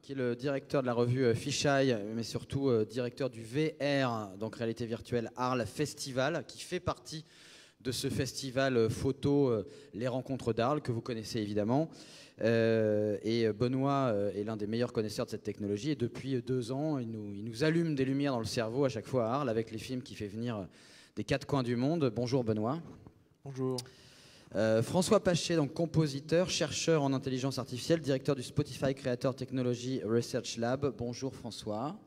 qui est le directeur de la revue Fisheye, mais surtout directeur du VR, donc Réalité Virtuelle Arles Festival, qui fait partie de ce festival photo Les Rencontres d'Arles, que vous connaissez évidemment. Et Benoît est l'un des meilleurs connaisseurs de cette technologie, et depuis 2 ans, il nous allume des lumières dans le cerveau à chaque fois à Arles, avec les films qu'il fait venir des 4 coins du monde. Bonjour Benoît. Bonjour. François Pachet, donc compositeur, chercheur en intelligence artificielle, directeur du Spotify Creator Technology Research Lab. Bonjour François.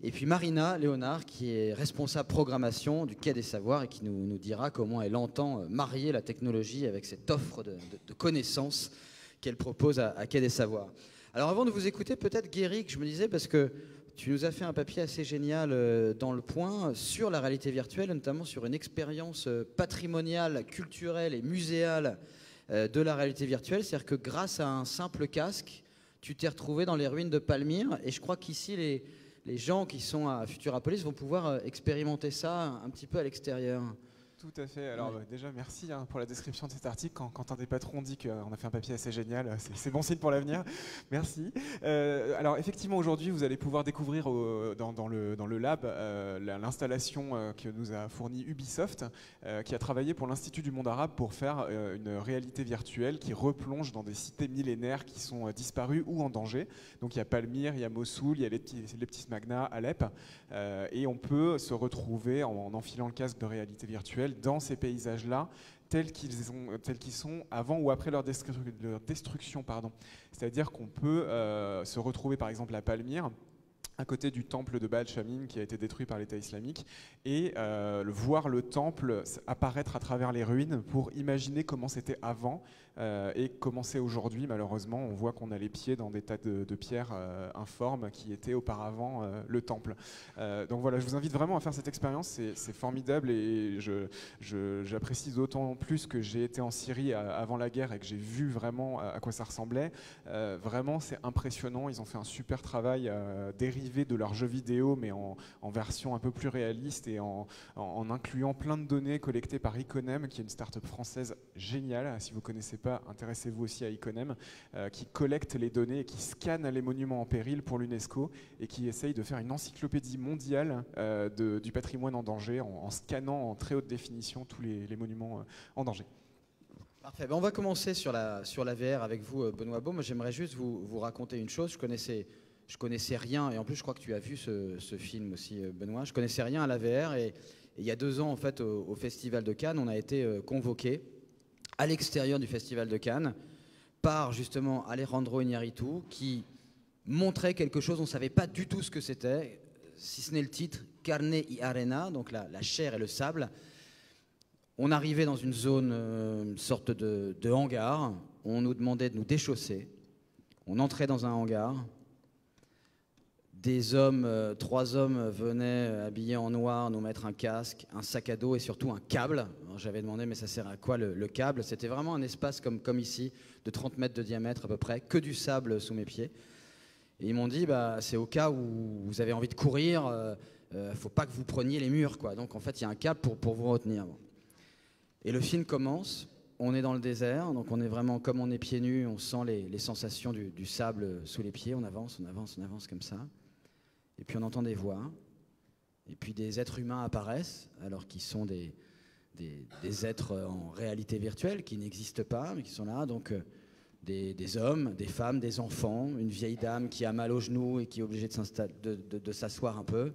Et puis Marina Léonard, qui est responsable programmation du Quai des Savoirs et qui nous dira comment elle entend marier la technologie avec cette offre de connaissances qu'elle propose à Quai des Savoirs. Alors avant de vous écouter, peut-être Guéric, je me disais, parce que tu nous as fait un papier assez génial dans Le Point sur la réalité virtuelle, notamment sur une expérience patrimoniale, culturelle et muséale de la réalité virtuelle. C'est-à-dire que grâce à un simple casque, tu t'es retrouvé dans les ruines de Palmyre. Et je crois qu'ici, les gens qui sont à Futurapolis vont pouvoir expérimenter ça un petit peu à l'extérieur. Tout à fait. Alors déjà, merci pour la description de cet article. Quand Quentin des patrons dit qu'on a fait un papier assez génial, c'est bon signe pour l'avenir. Merci. Alors effectivement, aujourd'hui, vous allez pouvoir découvrir dans le lab l'installation que nous a fournie Ubisoft, qui a travaillé pour l'Institut du monde arabe pour faire une réalité virtuelle qui replonge dans des cités millénaires qui sont disparues ou en danger. Donc il y a Palmyre, il y a Mossoul, il y a les petits Smagna, Alep, et on peut se retrouver en enfilant le casque de réalité virtuelle dans ces paysages-là, tels qu'ils sont avant ou après leur destruction. C'est-à-dire qu'on peut se retrouver par exemple à Palmyre, à côté du temple de Baal Shamin qui a été détruit par l'État islamique, et voir le temple apparaître à travers les ruines pour imaginer comment c'était avant et comment c'est aujourd'hui. Malheureusement, on voit qu'on a les pieds dans des tas de pierres informes qui étaient auparavant le temple. Donc voilà, je vous invite vraiment à faire cette expérience, c'est formidable, et j'apprécie d'autant plus que j'ai été en Syrie avant la guerre et que j'ai vu vraiment à quoi ça ressemblait. Vraiment, c'est impressionnant, ils ont fait un super travail dérivé de leurs jeux vidéo, mais en version un peu plus réaliste et en incluant plein de données collectées par Iconem, qui est une start-up française géniale. Si vous ne connaissez pas, intéressez-vous aussi à Iconem, qui collecte les données et qui scanne les monuments en péril pour l'UNESCO et qui essaye de faire une encyclopédie mondiale du patrimoine en danger en scannant en très haute définition tous les monuments en danger. Parfait. On va commencer sur la VR avec vous, Benoît Beaume. Moi, j'aimerais juste vous raconter une chose. Je connaissais rien, et en plus je crois que tu as vu ce film aussi, Benoît. Je connaissais rien à la VR, et il y a 2 ans en fait au Festival de Cannes, on a été convoqué à l'extérieur du Festival de Cannes par justement Alejandro Iñárritu, qui montrait quelque chose. On ne savait pas du tout ce que c'était, si ce n'est le titre, Carne y Arena, donc la chair et le sable. On arrivait dans une zone, une sorte de hangar. On nous demandait de nous déchausser. On entrait dans un hangar. Des hommes, 3 hommes venaient habillés en noir nous mettre un casque, un sac à dos et surtout un câble. J'avais demandé, mais ça sert à quoi le câble? C'était vraiment un espace comme ici, de 30 mètres de diamètre à peu près, que du sable sous mes pieds. Et ils m'ont dit, c'est au cas où vous avez envie de courir, faut pas que vous preniez les murs, quoi. Donc en fait, il y a un câble pour vous retenir. Et le film commence, on est dans le désert, donc on est vraiment comme on est pieds nus, on sent les sensations du sable sous les pieds, on avance comme ça. Et puis on entend des voix, et puis des êtres humains apparaissent, alors qu'ils sont des êtres en réalité virtuelle, qui n'existent pas, mais qui sont là, donc des hommes, des femmes, des enfants, une vieille dame qui a mal aux genoux et qui est obligée de s'asseoir un peu.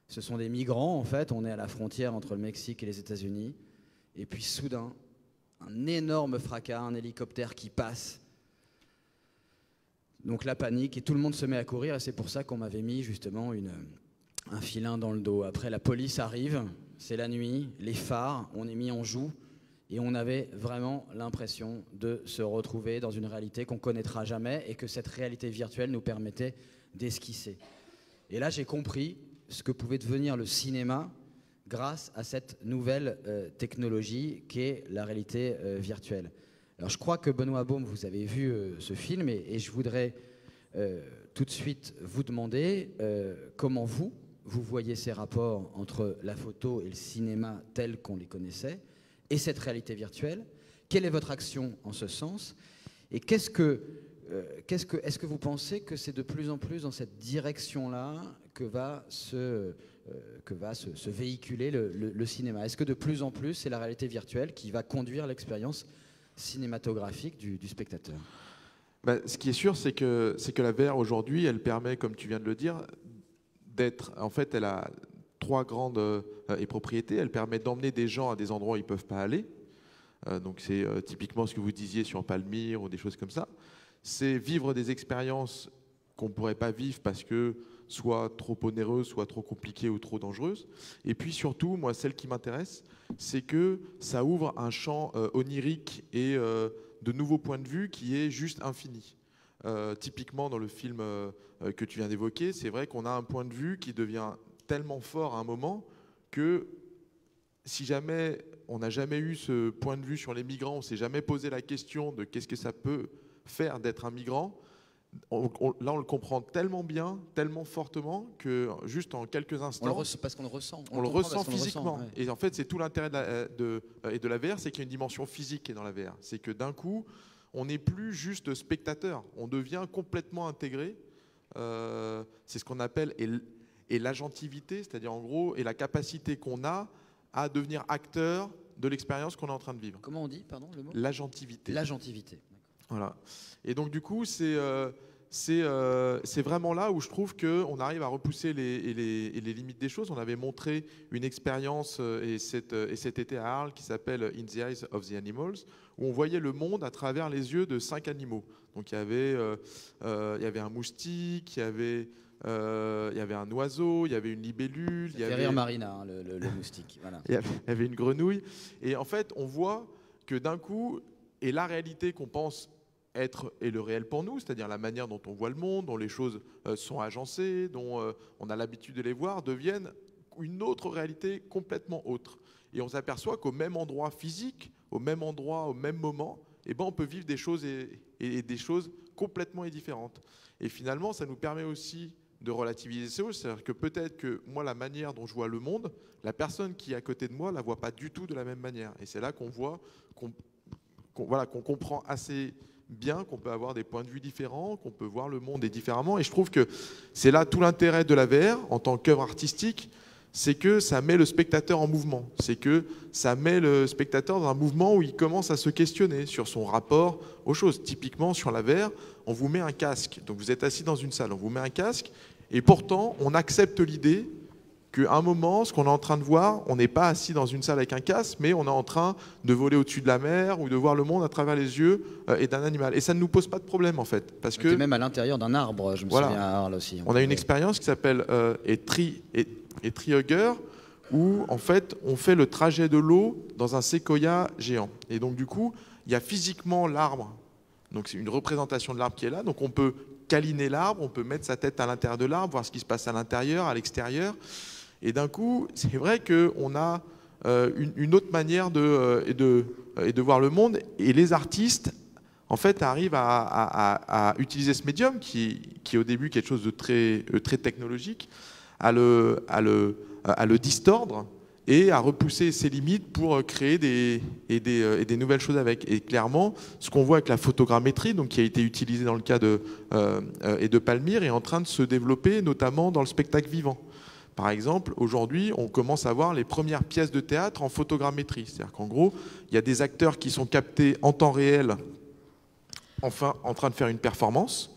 Ce sont des migrants, en fait, on est à la frontière entre le Mexique et les États-Unis, et puis soudain, un énorme fracas, un hélicoptère qui passe. Donc la panique, et tout le monde se met à courir, et c'est pour ça qu'on m'avait mis justement un filin dans le dos. Après, la police arrive, c'est la nuit, les phares, on est mis en joue, et on avait vraiment l'impression de se retrouver dans une réalité qu'on ne connaîtra jamais, et que cette réalité virtuelle nous permettait d'esquisser. Et là, j'ai compris ce que pouvait devenir le cinéma grâce à cette nouvelle technologie qu'est la réalité virtuelle. Alors je crois que Benoît Beaume, vous avez vu ce film, et je voudrais tout de suite vous demander comment vous voyez ces rapports entre la photo et le cinéma tels qu'on les connaissait et cette réalité virtuelle. Quelle est votre action en ce sens? Et qu'est-ce que est-ce que vous pensez que c'est de plus en plus dans cette direction-là que va se véhiculer le cinéma? Est-ce que de plus en plus, c'est la réalité virtuelle qui va conduire l'expérience cinématographique du spectateur? Ce qui est sûr, c'est que la VR aujourd'hui, elle permet, comme tu viens de le dire, d'être. En fait, elle a trois grandes propriétés. Elle permet d'emmener des gens à des endroits où ils ne peuvent pas aller. Donc, c'est typiquement ce que vous disiez sur Palmyre ou des choses comme ça. C'est vivre des expériences qu'on ne pourrait pas vivre parce que soit trop onéreuses, soit trop compliquées ou trop dangereuses. Et puis surtout, moi, celle qui m'intéresse, c'est que ça ouvre un champ onirique et de nouveaux points de vue qui est juste infini. Typiquement, dans le film que tu viens d'évoquer, c'est vrai qu'on a un point de vue qui devient tellement fort à un moment que si jamais on n'a jamais eu ce point de vue sur les migrants, on ne s'est jamais posé la question de qu'est-ce que ça peut faire d'être un migrant, là on le comprend tellement bien, tellement fortement que juste en quelques instants, parce qu'on le ressent, on le ressent physiquement. Ouais. Et en fait, c'est tout l'intérêt de la VR, c'est qu'il y a une dimension physique qui est dans la VR. C'est que d'un coup, on n'est plus juste spectateur, on devient complètement intégré. C'est ce qu'on appelle et l'agentivité, c'est-à-dire en gros, et la capacité qu'on a à devenir acteur de l'expérience qu'on est en train de vivre. Comment on dit, pardon, le mot ? L'agentivité. L'agentivité. Voilà. Et donc du coup, c'est vraiment là où je trouve qu'on arrive à repousser les limites des choses. On avait montré une expérience et cet été à Arles qui s'appelle In the Eyes of the Animals, où on voyait le monde à travers les yeux de 5 animaux. Donc il y avait un moustique, il y avait un oiseau, il y avait une libellule. Il y avait rire Marina, hein, le moustique. Voilà. Il y avait une grenouille. Et en fait, on voit que d'un coup, et la réalité qu'on pense être et le réel pour nous, c'est-à-dire la manière dont on voit le monde, dont les choses sont agencées, dont on a l'habitude de les voir, deviennent une autre réalité complètement autre. Et on s'aperçoit qu'au même endroit physique, au même endroit, au même moment, eh ben, on peut vivre des choses et des choses complètement différentes. Et finalement, ça nous permet aussi de relativiser ces choses, c'est-à-dire que peut-être que moi, la manière dont je vois le monde, la personne qui est à côté de moi ne la voit pas du tout de la même manière. Et c'est là qu'on voit qu'on comprend assez bien qu'on peut avoir des points de vue différents, qu'on peut voir le monde différemment. Et je trouve que c'est là tout l'intérêt de la VR en tant qu'œuvre artistique, c'est que ça met le spectateur en mouvement. C'est que ça met le spectateur dans un mouvement où il commence à se questionner sur son rapport aux choses. Typiquement, sur la VR, on vous met un casque. Donc vous êtes assis dans une salle, on vous met un casque, et pourtant, on accepte l'idée qu'à un moment, ce qu'on est en train de voir, on n'est pas assis dans une salle avec un casque, mais on est en train de voler au-dessus de la mer ou de voir le monde à travers les yeux d'un animal. Et ça ne nous pose pas de problème, en fait. Parce que même à l'intérieur d'un arbre, je me souviens à Arles aussi. On a une expérience qui s'appelle Tree Hugger, où, en fait, on fait le trajet de l'eau dans un séquoia géant. Et donc, du coup, il y a physiquement l'arbre. Donc, c'est une représentation de l'arbre qui est là. Donc, on peut câliner l'arbre, on peut mettre sa tête à l'intérieur de l'arbre, voir ce qui se passe à l'intérieur, à l'extérieur. Et d'un coup, c'est vrai qu'on a une autre manière de voir le monde. Et les artistes, en fait, arrivent à utiliser ce médium, qui est au début quelque chose de très technologique, à le distordre et à repousser ses limites pour créer des nouvelles choses avec. Et clairement, ce qu'on voit avec la photogrammétrie, donc qui a été utilisée dans le cas de Palmyre, est en train de se développer, notamment dans le spectacle vivant. Par exemple, aujourd'hui, on commence à voir les premières pièces de théâtre en photogrammétrie. C'est-à-dire qu'en gros, il y a des acteurs qui sont captés en temps réel, enfin en train de faire une performance,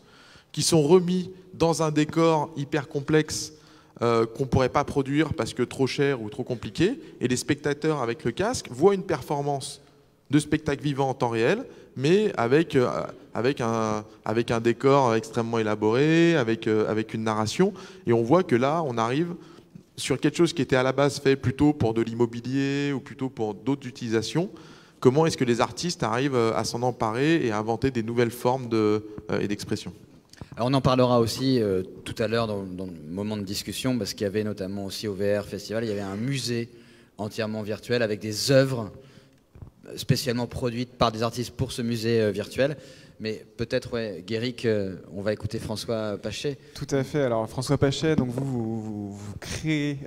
qui sont remis dans un décor hyper complexe qu'on ne pourrait pas produire parce que trop cher ou trop compliqué. Et les spectateurs avec le casque voient une performance de spectacle vivant en temps réel, mais avec un décor extrêmement élaboré, avec une narration. Et on voit que là, on arrive sur quelque chose qui était à la base fait plutôt pour de l'immobilier ou plutôt pour d'autres utilisations. Comment est-ce que les artistes arrivent à s'en emparer et à inventer des nouvelles formes et d'expression ? Alors on en parlera aussi tout à l'heure dans le moment de discussion, parce qu'il y avait notamment aussi au VR Festival, il y avait un musée entièrement virtuel avec des œuvres spécialement produite par des artistes pour ce musée virtuel. Mais peut-être, ouais, Guéric, on va écouter François Pachet. Tout à fait. Alors François Pachet, donc vous créez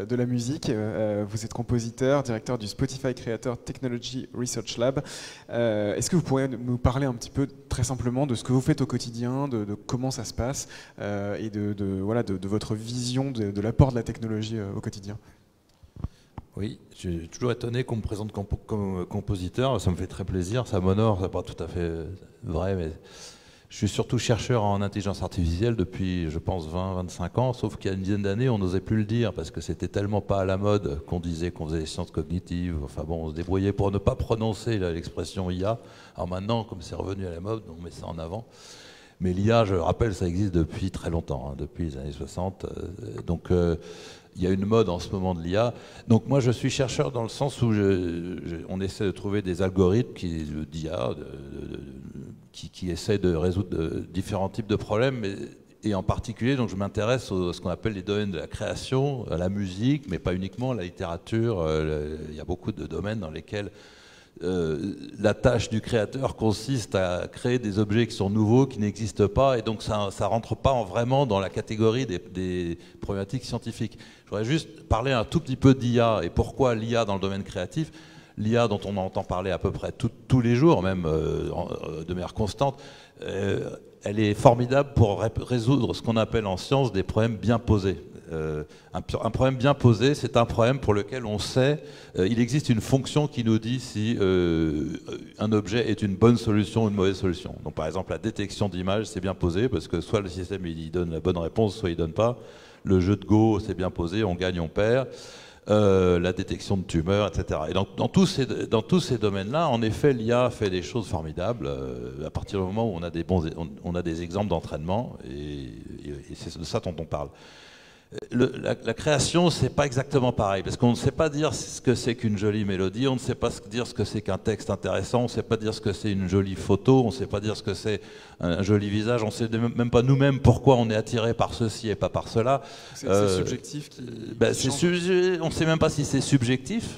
de la musique, vous êtes compositeur, directeur du Spotify Creator Technology Research Lab. Est-ce que vous pourriez nous parler un petit peu très simplement de ce que vous faites au quotidien, de comment ça se passe et de votre vision de l'apport de la technologie au quotidien? Oui, je suis toujours étonné qu'on me présente comme compositeur, ça me fait très plaisir, ça m'honore, c'est pas tout à fait vrai, mais je suis surtout chercheur en intelligence artificielle depuis, je pense, 20-25 ans, sauf qu'il y a une dizaine d'années, on n'osait plus le dire, parce que c'était tellement pas à la mode qu'on disait qu'on faisait des sciences cognitives, enfin bon, on se débrouillait pour ne pas prononcer l'expression IA. Alors maintenant, comme c'est revenu à la mode, on met ça en avant. Mais l'IA, je rappelle, ça existe depuis très longtemps, hein, depuis les années 60, il y a une mode en ce moment de l'IA. Donc moi, je suis chercheur dans le sens où on essaie de trouver des algorithmes d'IA qui essaient de résoudre différents types de problèmes. Et en particulier, donc, je m'intéresse à ce qu'on appelle les domaines de la création, à la musique, mais pas uniquement, la littérature. Il y a beaucoup de domaines dans lesquels la tâche du créateur consiste à créer des objets qui sont nouveaux, qui n'existent pas, et donc ça ne rentre pas vraiment dans la catégorie des problématiques scientifiques. Je voudrais juste parler un tout petit peu d'IA, et pourquoi l'IA dans le domaine créatif. L'IA dont on entend parler à peu près tous les jours, même de manière constante, elle est formidable pour résoudre ce qu'on appelle en science des problèmes bien posés. Un problème bien posé, c'est un problème pour lequel on sait, il existe une fonction qui nous dit si un objet est une bonne solution ou une mauvaise solution. Donc par exemple la détection d'image, c'est bien posé parce que soit le système il donne la bonne réponse, soit il donne pas. Le jeu de Go, c'est bien posé, on gagne, on perd. La détection de tumeurs, etc. Et dans tous ces domaines-là, en effet, l'IA fait des choses formidables à partir du moment où on a des exemples d'entraînement, et c'est de ça dont on parle. La création, c'est pas exactement pareil, parce qu'on ne sait pas dire ce que c'est qu'une jolie mélodie, on ne sait pas dire ce que c'est qu'un texte intéressant, on ne sait pas dire ce que c'est une jolie photo, on ne sait pas dire ce que c'est un joli visage, on ne sait même pas nous-mêmes pourquoi on est attiré par ceci et pas par cela. C'est subjectif on ne sait même pas si c'est subjectif.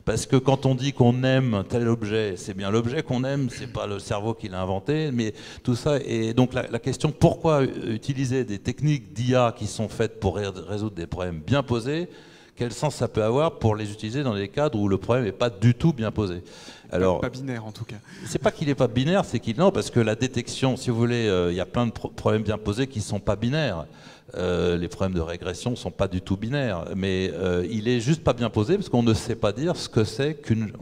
Parce que quand on dit qu'on aime tel objet, c'est bien l'objet qu'on aime, c'est pas le cerveau qui l'a inventé, mais tout ça. Et donc la question, pourquoi utiliser des techniques d'IA qui sont faites pour résoudre des problèmes bien posés, quel sens ça peut avoir pour les utiliser dans des cadres où le problème n'est pas du tout bien posé? Alors, pas binaire en tout cas. C'est pas qu'il n'est pas binaire, c'est qu'il non, parce que la détection, si vous voulez, il y a plein de problèmes bien posés qui ne sont pas binaires. Les problèmes de régression ne sont pas du tout binaires, mais il est juste pas bien posé parce qu'on ne sait pas dire ce que c'est qu'une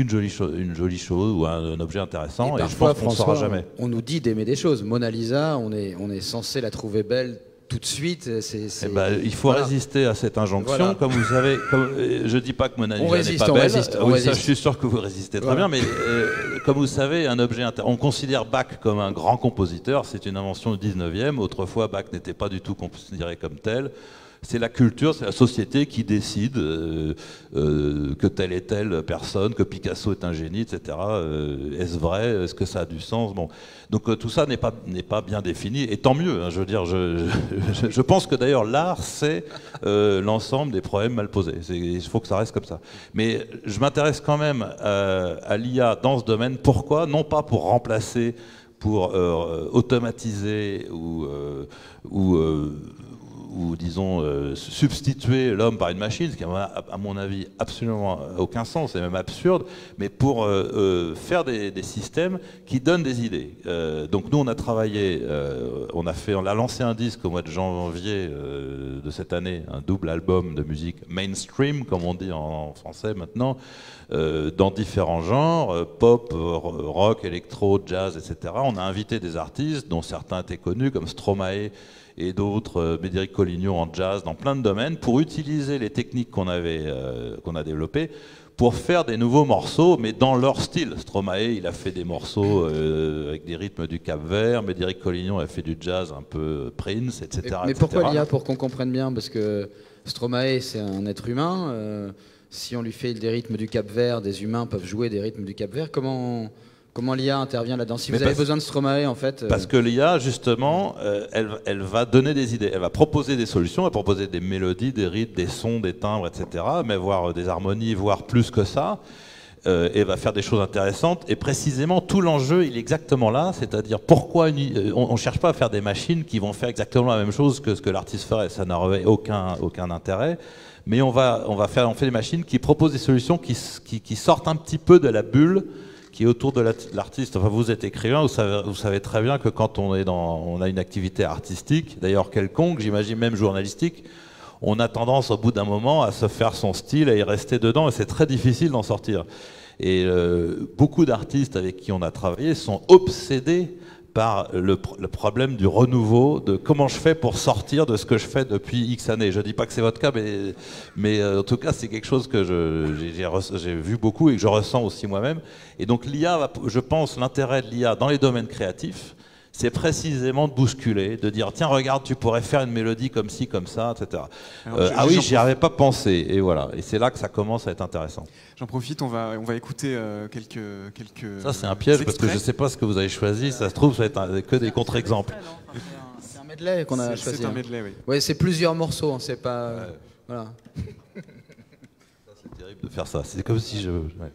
jolie chose ou un objet intéressant, et je pense qu'on ne saura jamais. On nous dit d'aimer des choses. Mona Lisa, on est censé la trouver belle tout de suite. Il faut résister à cette injonction. Voilà. Comme vous savez, je ne dis pas que Mona Lisa n'est pas belle. Ça, je suis sûr que vous résistez très bien. Mais comme vous savez, un objet on considère Bach comme un grand compositeur. C'est une invention du 19e. Autrefois, Bach n'était pas du tout considéré comme tel. C'est la culture, c'est la société qui décide que telle et telle personne, que Picasso est un génie, etc. Est-ce vrai? Est-ce que ça a du sens? Bon. Donc tout ça n'est pas bien défini, et tant mieux. Hein, je veux dire, je pense que d'ailleurs l'art, c'est l'ensemble des problèmes mal posés. Il faut que ça reste comme ça. Mais je m'intéresse quand même à l'IA dans ce domaine. Pourquoi? Non pas pour remplacer, pour automatiser ou disons substituer l'homme par une machine, ce qui n'a à mon avis absolument aucun sens, c'est même absurde, mais pour faire des systèmes qui donnent des idées. Donc nous on a travaillé, on a lancé un disque au mois de janvier de cette année, un double album de musique mainstream, comme on dit en français maintenant, dans différents genres, pop, rock, électro, jazz, etc. On a invité des artistes dont certains étaient connus comme Stromae et d'autres, Médéric Collignon en jazz, dans plein de domaines, pour utiliser les techniques qu'on a développées pour faire des nouveaux morceaux, mais dans leur style. Stromae, il a fait des morceaux avec des rythmes du Cap-Vert, Médéric Collignon a fait du jazz un peu Prince, etc. Mais pourquoi l'IA? Pour qu'on comprenne bien, parce que Stromae, c'est un être humain. Si on lui fait des rythmes du Cap-Vert, des humains peuvent jouer des rythmes du Cap-Vert. Comment l'IA intervient là-dedans? Si vous avez besoin de Stromae, en fait... Parce que l'IA, justement, elle va donner des idées. Elle va proposer des solutions, elle va proposer des mélodies, des rythmes, des sons, des timbres, etc. Mais voire des harmonies, voire plus que ça. et va faire des choses intéressantes. Et précisément, tout l'enjeu, il est exactement là, c'est-à-dire pourquoi on ne cherche pas à faire des machines qui vont faire exactement la même chose que ce que l'artiste ferait. Ça n'aurait aucun intérêt. Mais on fait des machines qui proposent des solutions qui sortent un petit peu de la bulle qui est autour de l'artiste. Enfin, vous êtes écrivain, vous savez très bien que quand on a une activité artistique, d'ailleurs quelconque, j'imagine même journalistique, on a tendance au bout d'un moment à se faire son style, à y rester dedans, et c'est très difficile d'en sortir. Et beaucoup d'artistes avec qui on a travaillé sont obsédés par le problème du renouveau, de comment je fais pour sortir de ce que je fais depuis X années. Je ne dis pas que c'est votre cas, mais en tout cas, c'est quelque chose que j'ai vu beaucoup et que je ressens aussi moi-même. Et donc l'IA, je pense, l'intérêt de l'IA dans les domaines créatifs, c'est précisément de bousculer, de dire tiens regarde, tu pourrais faire une mélodie comme ci, comme ça, etc. Ah oui, j'y avais pas pensé, et voilà. Et c'est là que ça commence à être intéressant. J'en profite, on va écouter quelques. Ça c'est un piège parce que je sais pas ce que vous avez choisi. Ça se trouve ça va être que des contre-exemples. C'est un medley qu'on a choisi. C'est un medley, oui. Oui, c'est plusieurs morceaux, hein, c'est pas. Voilà. C'est terrible de faire ça. C'est comme si je. Ouais.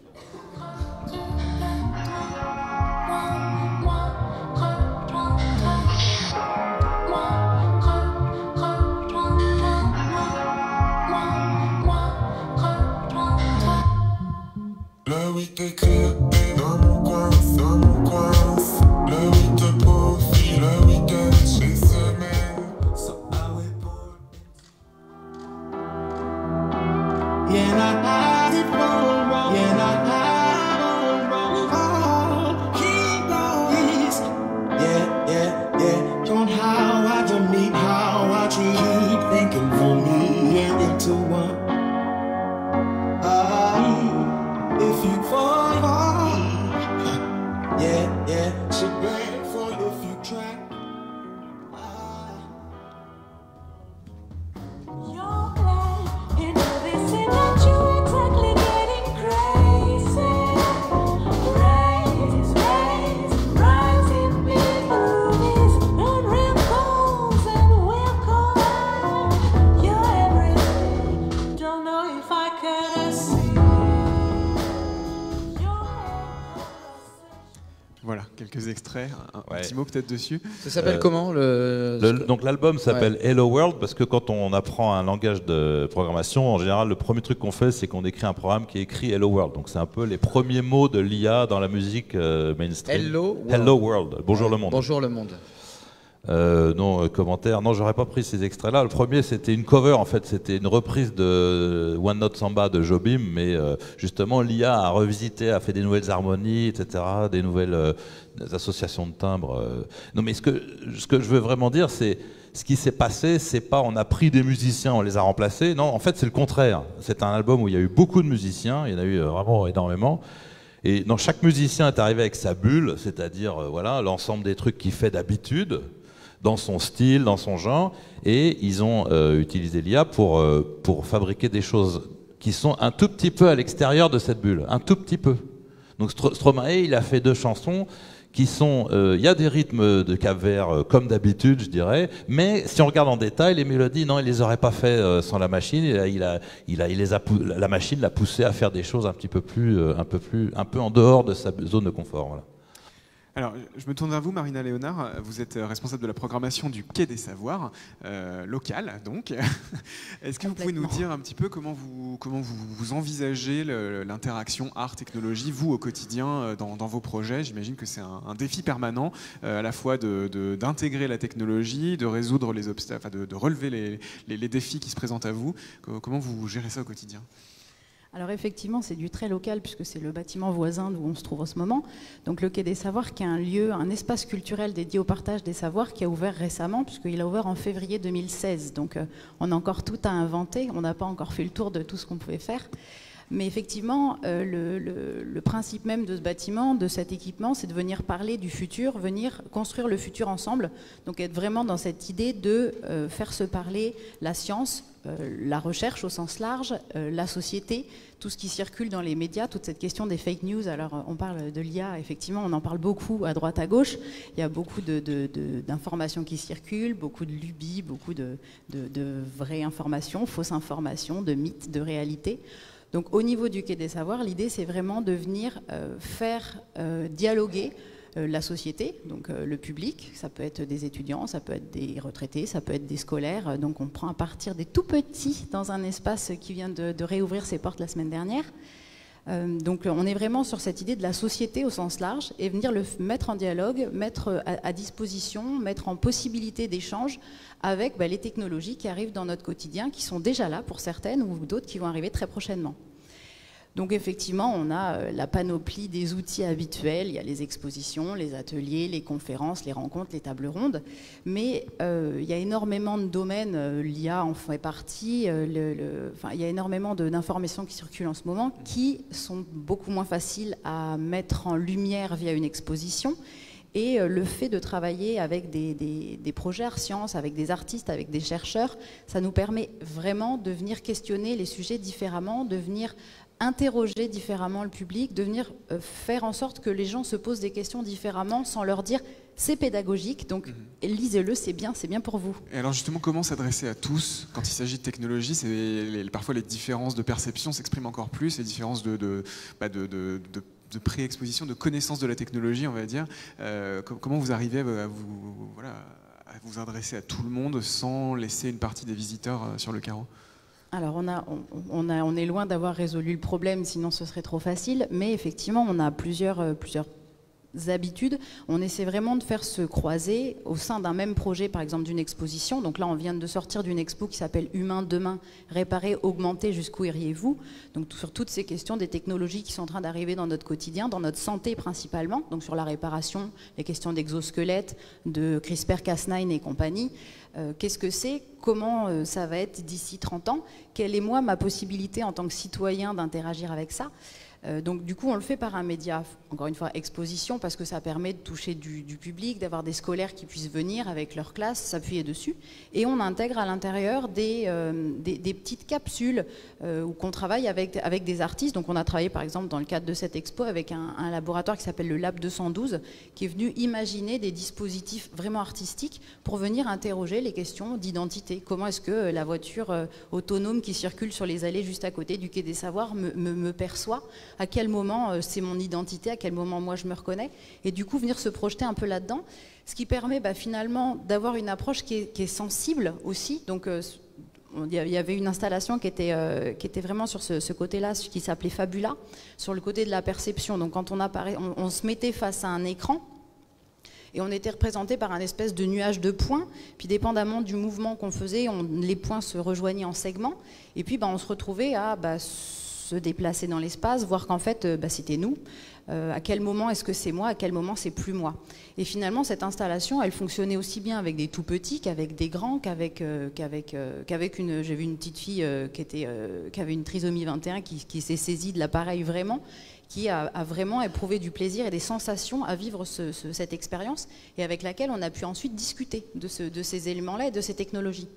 Le 8 écrit dans mon coin, le 8 profit, le week-end chez semaine. So I will put. Yeah, I had it wrong. Yeah, I had it wrong. Heroes. Yeah. Don't how I don't need how I keep thinking for me into one. If you fall, yeah, she ready for if you try. You're glad into this and that you exactly getting crazy. Rising big movies and ripples and we'll collide. You're everything. Don't know if I could see. Voilà, quelques extraits, un petit mot peut-être dessus. Ça s'appelle comment Donc l'album s'appelle Hello World parce que quand on apprend un langage de programmation, en général, le premier truc qu'on fait, c'est qu'on écrit un programme qui écrit Hello World. Donc c'est un peu les premiers mots de l'IA dans la musique mainstream. Hello World. Bonjour le monde. Bonjour le monde. Commentaire. Non, j'aurais pas pris ces extraits-là. Le premier, c'était une cover, en fait. C'était une reprise de One Note Samba de Jobim, mais justement, l'IA a revisité, a fait des nouvelles harmonies, etc., des nouvelles des associations de timbres. Non, mais ce que je veux vraiment dire, c'est ce qui s'est passé, c'est pas on a pris des musiciens, on les a remplacés. Non, en fait, c'est le contraire. C'est un album où il y a eu beaucoup de musiciens, il y en a eu vraiment énormément. Et dans chaque musicien est arrivé avec sa bulle, c'est-à-dire voilà l'ensemble des trucs qu'il fait d'habitude, dans son style, dans son genre, et ils ont utilisé l'IA pour fabriquer des choses qui sont un tout petit peu à l'extérieur de cette bulle, un tout petit peu. Donc Stromae, il a fait 2 chansons qui sont, il y a des rythmes de Cap-Vert comme d'habitude, je dirais, mais si on regarde en détail, les mélodies, non, il les aurait pas fait sans la machine. La machine l'a poussé à faire des choses un peu en dehors de sa zone de confort. Voilà. Alors, je me tourne vers vous, Marina Léonard. Vous êtes responsable de la programmation du Quai des Savoirs, local donc. Est-ce que vous pouvez nous dire un petit peu comment vous envisagez l'interaction art-technologie, vous, au quotidien, dans vos projets? J'imagine que c'est un défi permanent, à la fois d'intégrer la technologie, de résoudre les obstacles, enfin de relever les défis qui se présentent à vous. Comment vous gérez ça au quotidien? Alors effectivement, c'est du très local puisque c'est le bâtiment voisin d'où on se trouve en ce moment. Donc le Quai des Savoirs, qui est un lieu, un espace culturel dédié au partage des savoirs, qui a ouvert récemment puisqu'il a ouvert en février 2016. Donc on a encore tout à inventer, on n'a pas encore fait le tour de tout ce qu'on pouvait faire. Mais effectivement, le principe même de ce bâtiment, de cet équipement, c'est de venir parler du futur, venir construire le futur ensemble. Donc être vraiment dans cette idée de faire se parler la science, la recherche au sens large, la société, tout ce qui circule dans les médias, toute cette question des fake news. Alors on parle de l'IA, effectivement, on en parle beaucoup à droite à gauche. Il y a beaucoup d'informations qui circulent, beaucoup de lubies, beaucoup de vraies informations, fausses informations, de mythes, de réalités. Donc au niveau du Quai des Savoirs, l'idée c'est vraiment de venir faire dialoguer la société, donc le public, ça peut être des étudiants, ça peut être des retraités, ça peut être des scolaires, donc on prend à partir des tout petits dans un espace qui vient de réouvrir ses portes la semaine dernière. Donc on est vraiment sur cette idée de la société au sens large et venir le mettre en dialogue, mettre à disposition, mettre en possibilité d'échange avec les technologies qui arrivent dans notre quotidien, qui sont déjà là pour certaines ou d'autres qui vont arriver très prochainement. Donc effectivement, on a la panoplie des outils habituels, il y a les expositions, les ateliers, les conférences, les rencontres, les tables rondes, mais il y a énormément de domaines, l'IA en fait partie, il y a énormément d'informations qui circulent en ce moment qui sont beaucoup moins faciles à mettre en lumière via une exposition. Et le fait de travailler avec des projets Art Sciences, avec des artistes, avec des chercheurs, ça nous permet vraiment de venir questionner les sujets différemment, de venir interroger différemment le public, de venir faire en sorte que les gens se posent des questions différemment sans leur dire c'est pédagogique, donc lisez-le, c'est bien pour vous. Et alors justement, comment s'adresser à tous quand il s'agit de technologie? Parfois les différences de perception s'expriment encore plus, les différences de pré-exposition, de connaissance de la technologie, on va dire. Comment vous arrivez à vous adresser à tout le monde sans laisser une partie des visiteurs sur le carreau? Alors on est loin d'avoir résolu le problème, sinon ce serait trop facile, mais effectivement on a plusieurs habitudes. On essaie vraiment de faire se croiser au sein d'un même projet, par exemple d'une exposition. Donc là on vient de sortir d'une expo qui s'appelle Humain demain, réparer, augmenter, jusqu'où iriez-vous? Donc sur toutes ces questions des technologies qui sont en train d'arriver dans notre quotidien, dans notre santé principalement, donc sur la réparation, les questions d'exosquelettes, de CRISPR-Cas9 et compagnie. Qu'est-ce que c'est? Comment ça va être d'ici 30 ans? Quelle est moi ma possibilité en tant que citoyen d'interagir avec ça? Donc du coup on le fait par un média, encore une fois exposition, parce que ça permet de toucher du public, d'avoir des scolaires qui puissent venir avec leur classe, s'appuyer dessus, et on intègre à l'intérieur des petites capsules où qu'on travaille avec des artistes. Donc on a travaillé par exemple dans le cadre de cette expo avec un laboratoire qui s'appelle le Lab 212 qui est venu imaginer des dispositifs vraiment artistiques pour venir interroger les questions d'identité. Comment est-ce que la voiture autonome qui circule sur les allées juste à côté du Quai des Savoirs me perçoit? À quel moment c'est mon identité, à quel moment moi je me reconnais, et du coup venir se projeter un peu là-dedans, ce qui permet finalement d'avoir une approche qui est sensible aussi. Donc il y avait une installation qui était vraiment sur ce côté-là, qui s'appelait Fabula, sur le côté de la perception. Donc quand on se mettait face à un écran, et on était représenté par un espèce de nuage de points, puis dépendamment du mouvement qu'on faisait, les points se rejoignaient en segments, et puis on se retrouvait à se déplacer dans l'espace, voir qu'en fait c'était nous. À quel moment est-ce que c'est moi, à quel moment c'est plus moi. Et finalement cette installation elle fonctionnait aussi bien avec des tout petits qu'avec des grands, qu'avec une, j'ai vu une petite fille qui avait une trisomie 21 qui s'est saisie de l'appareil vraiment, qui a vraiment éprouvé du plaisir et des sensations à vivre cette expérience, et avec laquelle on a pu ensuite discuter de ces éléments-là et de ces technologies.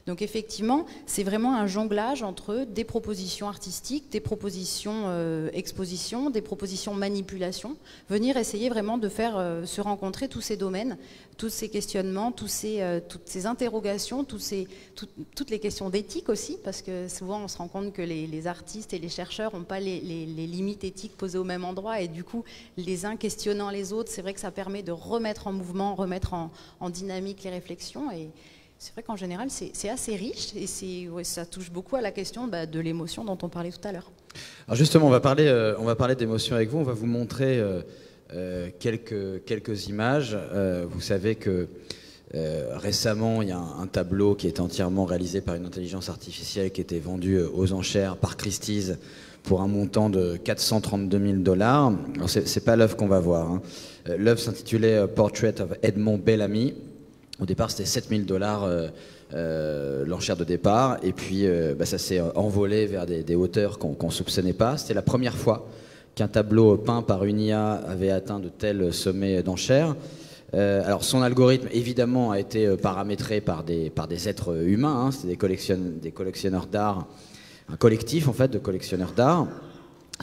Donc effectivement, c'est vraiment un jonglage entre des propositions artistiques, des propositions exposition, des propositions manipulation, venir essayer vraiment de faire se rencontrer tous ces domaines, tous ces questionnements, toutes ces interrogations, toutes les questions d'éthique aussi, parce que souvent on se rend compte que les artistes et les chercheurs n'ont pas les limites éthiques posées au même endroit, et du coup les uns questionnant les autres, c'est vrai que ça permet de remettre en mouvement, remettre en dynamique les réflexions. Et c'est vrai qu'en général, c'est assez riche, et ça touche beaucoup à la question de l'émotion dont on parlait tout à l'heure. Alors justement, on va parler d'émotion avec vous. On va vous montrer quelques images. Vous savez que récemment, il y a un tableau qui est entièrement réalisé par une intelligence artificielle qui était vendu aux enchères par Christie's pour un montant de $432 000. Alors c'est pas l'œuvre qu'on va voir, hein. L'œuvre s'intitulait Portrait of Edmond Bellamy. Au départ, c'était $7 000 l'enchère de départ, et puis ça s'est envolé vers des hauteurs qu'on ne soupçonnait pas. C'était la première fois qu'un tableau peint par une IA avait atteint de tels sommets d'enchères. Alors son algorithme, évidemment, a été paramétré par des êtres humains, hein. C'était des collectionneurs d'art, un collectif en fait de collectionneurs d'art.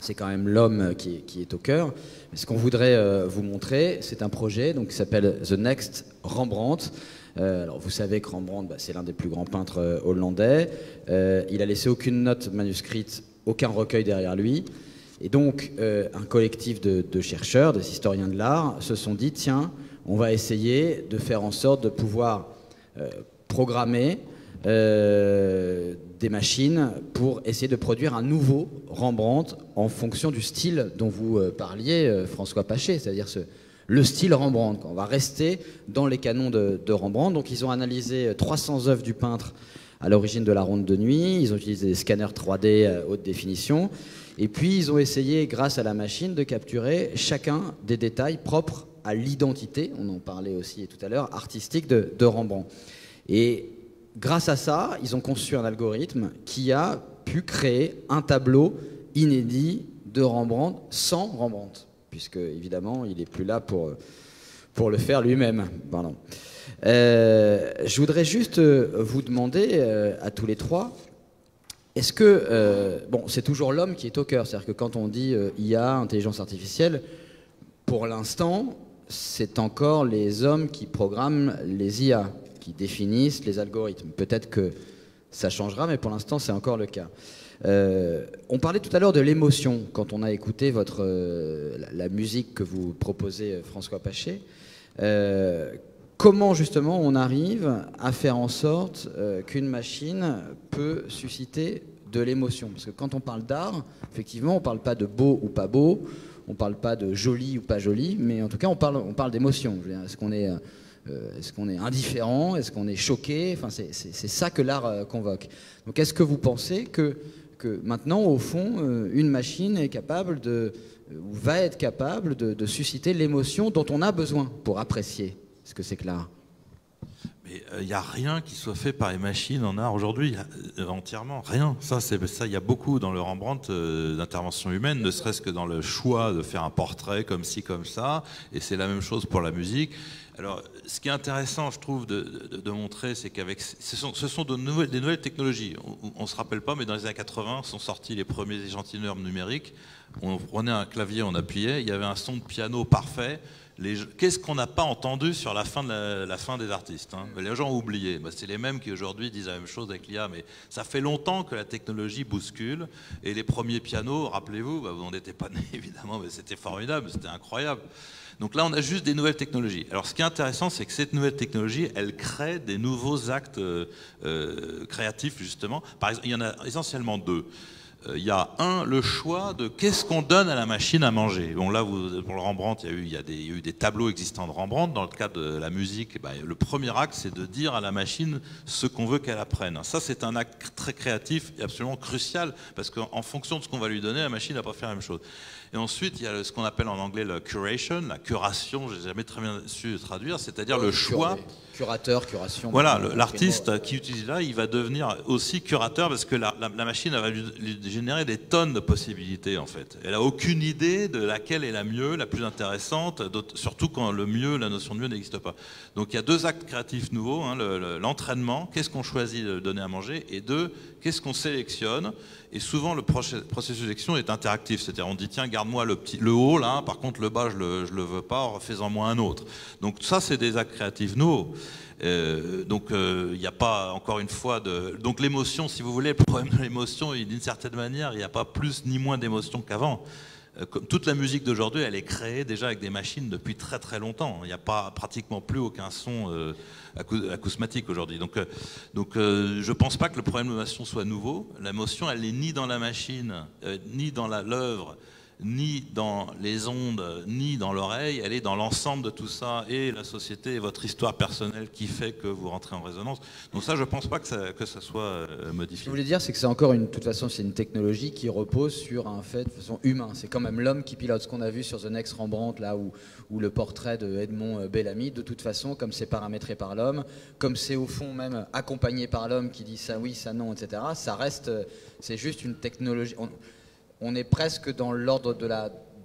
C'est quand même l'homme qui est au cœur. Mais ce qu'on voudrait vous montrer, c'est un projet qui s'appelle The Next Rembrandt. Alors vous savez que Rembrandt, c'est l'un des plus grands peintres hollandais. Il a laissé aucune note manuscrite aucun recueil derrière lui. Et donc, un collectif de chercheurs, des historiens de l'art, se sont dit, tiens, on va essayer de faire en sorte de pouvoir programmer des machines pour essayer de produire un nouveau Rembrandt en fonction du style dont vous parliez, François Pachet, c'est-à-dire le style Rembrandt. On va rester dans les canons de Rembrandt. Donc, ils ont analysé 300 œuvres du peintre à l'origine de la Ronde de Nuit. Ils ont utilisé des scanners 3D haute définition. Et puis, ils ont essayé, grâce à la machine, de capturer chacun des détails propres à l'identité, on en parlait aussi tout à l'heure, artistique de Rembrandt. Et grâce à ça, ils ont conçu un algorithme qui a pu créer un tableau inédit de Rembrandt sans Rembrandt, puisque, évidemment, il n'est plus là pour le faire lui-même. Pardon. Je voudrais juste vous demander, à tous les trois, est-ce que, bon, c'est toujours l'homme qui est au cœur, c'est-à-dire que quand on dit IA, intelligence artificielle, pour l'instant, c'est encore les hommes qui programment les IA, qui définissent les algorithmes. Peut-être que ça changera, mais pour l'instant, c'est encore le cas. On parlait tout à l'heure de l'émotion, quand on a écouté la musique que vous proposez, François Pachet. Comment justement on arrive à faire en sorte qu'une machine peut susciter de l'émotion? Parce que quand on parle d'art, effectivement, on ne parle pas de beau ou pas beau, on ne parle pas de joli ou pas joli, mais en tout cas on parle d'émotion. Est-ce qu'on est indifférent? Est-ce qu'on est choqué? Enfin, c'est ça que l'art convoque. Donc est-ce que vous pensez que maintenant, au fond, une machine est capable ou va être capable de susciter l'émotion dont on a besoin pour apprécier ce que c'est que l'art? Mais il n'y a rien qui soit fait par les machines en art aujourd'hui, entièrement, rien. Ça, il y a beaucoup dans le Rembrandt d'intervention humaine, ne serait-ce que dans le choix de faire un portrait comme ci, comme ça, et c'est la même chose pour la musique. Alors, ce qui est intéressant, je trouve, de montrer, c'est qu'avec ce sont des nouvelles technologies. On ne se rappelle pas, mais dans les années 80 sont sortis les premiers échantillonneurs numériques. On prenait un clavier, on appuyait, il y avait un son de piano parfait. Qu'est-ce qu'on n'a pas entendu sur la fin des artistes, hein? Les gens ont oublié. C'est les mêmes qui aujourd'hui disent la même chose avec l'IA, mais ça fait longtemps que la technologie bouscule. Et les premiers pianos, rappelez-vous, vous n'étiez pas nés évidemment, mais c'était formidable, c'était incroyable. Donc là, on a juste des nouvelles technologies. Alors ce qui est intéressant, c'est que cette nouvelle technologie, elle crée des nouveaux actes créatifs, justement. Par exemple, il y en a essentiellement deux. Il y a le choix de qu'est-ce qu'on donne à la machine à manger. Bon, là, pour le Rembrandt, il y a eu des tableaux existants de Rembrandt. Dans le cas de la musique, le premier acte, c'est de dire à la machine ce qu'on veut qu'elle apprenne. Ça, c'est un acte très créatif et absolument crucial, parce qu'en fonction de ce qu'on va lui donner, la machine ne va pas faire la même chose. Et ensuite, il y a ce qu'on appelle en anglais le curation, la curation, je n'ai jamais très bien su traduire, c'est-à-dire le choix. Curateur, curation. Voilà, l'artiste qui utilise là, il va devenir aussi curateur, parce que la machine elle va lui générer des tonnes de possibilités, en fait. Elle n'a aucune idée de laquelle est la mieux, la plus intéressante, surtout quand le mieux, la notion de mieux n'existe pas. Donc il y a deux actes créatifs nouveaux, hein, l'entraînement, qu'est-ce qu'on choisit de donner à manger, et deux, qu'est-ce qu'on sélectionne. Et souvent, le processus de sélection est interactif. C'est-à-dire, on dit, tiens, garde-moi le haut, là, par contre, le bas, je le veux pas, fais-en moi un autre. Donc, ça, c'est des actes créatifs nouveaux. Donc, il n'y a pas, encore une fois, donc l'émotion, si vous voulez, le problème de l'émotion, d'une certaine manière, il n'y a pas plus ni moins d'émotion qu'avant. Toute la musique d'aujourd'hui, elle est créée déjà avec des machines depuis très très longtemps. Il n'y a pratiquement plus aucun son acousmatique aujourd'hui. Donc je ne pense pas que le problème de l'émotion soit nouveau. L'émotion, elle n'est ni dans la machine, ni dans l'œuvre, ni dans les ondes, ni dans l'oreille. Elle est dans l'ensemble de tout ça, et la société et votre histoire personnelle qui fait que vous rentrez en résonance. Donc ça, je ne pense pas que ça soit modifié. Ce que je voulais dire, c'est que c'est encore de toute façon, c'est une technologie qui repose sur un fait de façon humain. C'est quand même l'homme qui pilote. Ce qu'on a vu sur The Next Rembrandt, là où le portrait de Edmond Bellamy, de toute façon, comme c'est paramétré par l'homme, comme c'est au fond même accompagné par l'homme qui dit ça oui, ça non, etc., ça reste, c'est juste une technologie. On est presque dans l'ordre de